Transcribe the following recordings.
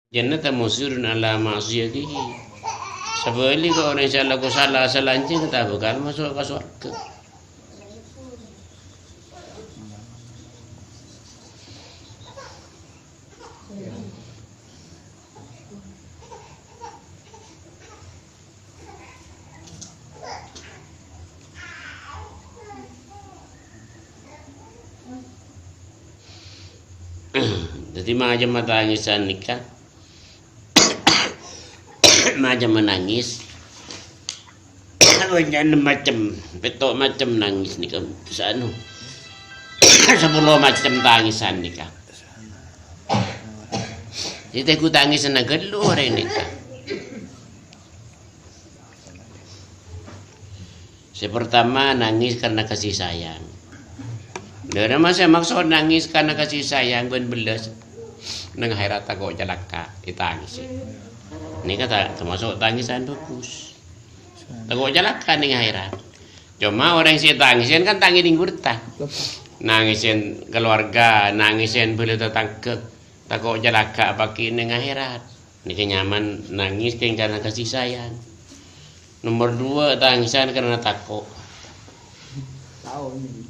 Jannata musirun ala ma'siyatihi. Sebali kalau orang yang laku salah selanjutnya kita bakal masuk ke surga. Jadi macam tangisan nikah, macam menangis, macam petok macam nangis nikah, sanu 10 macam tangisan nikah. Jadi aku tangis na gelo orang nikah. Pertama nangis karena kasih sayang. Dari masa maksud nangis karena kasih sayang ben belas nang akhirat aku jalaka ditangis. Ini kata termasuk tangisan bagus. Aku jalaka ning akhirat. Cuma orang yang tangisan kan tangis ning gurta. Nangisin keluarga, nangisin beli tetangga. Takut jalaka pakai ning akhirat. Ini kenyaman nangis karena kasih sayang. Nomor 2 tangisan karena takut.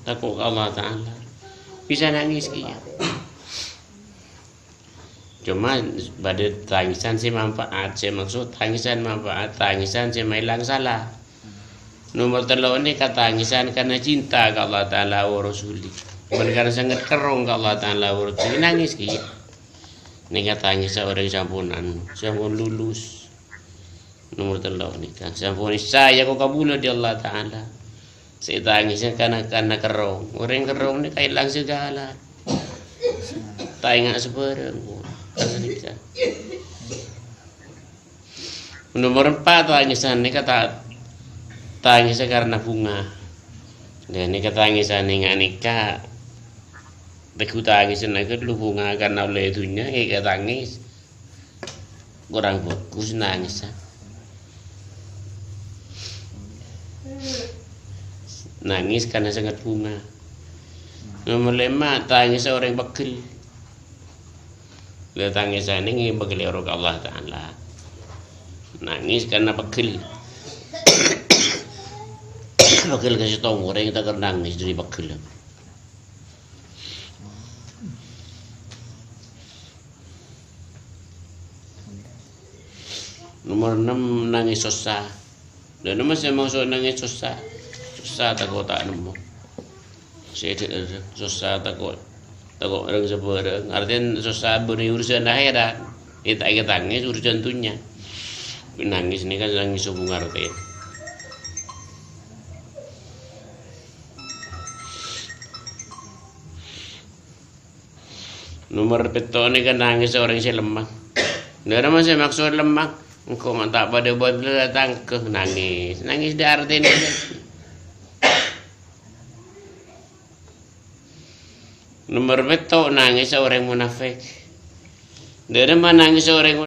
Takut Allah Ta'ala. Bisa nangis kia. Cuma pada tangisan si manfaat. Saya maksud tangisan manfaat. Tangisan si hilang salah. Nomor 3 ini kata tangisan karena cinta ke Allah Ta'ala wa Rasulih. Karena sangat kerung ke Allah Ta'ala wa Rasulih. Nangis kia. Ini kata tangisan orang sampunan. Sampun lulus. Nomor 3 ini kan. Sampun saya kok kabul di Allah Ta'ala. Saya tangisnya karena kerong. Orang kerong ni kailang segala. Tak ingat sebarang. Nomor 4 tangisan ni kata tangisnya karena bunga. Dan ni kata tangisan ni nikah. Aku tangisan aku dulu bunga karena oleh itunya. Kita tangis. Kurang bagus nangisan. Nangis karena sangat bunga. Nomor 5 tangis orang bakil. Dia tangis ini bakil orang Allah Ta'ala. Nangis karena bakil. Bakil kasih tahu orang kita kan nangis dari bakil. Nomor 6 nangis susah. Dan nomor saya maksud nangis susah. Susah takut tak nemu. Saya susah takut orang sebarang. Artinya susah berurusan akhirat. Kita tangis urusan dunia. Nangis ni kan nangis hubung artinya. Nomor peto ni kan nangis orang yang lemah. Dari mana saya maksud lemah? Engkau tak pada buat datang ke nangis. Nangis di artinya. Nomor betul nangis orang munafik. Dari mana nangis orang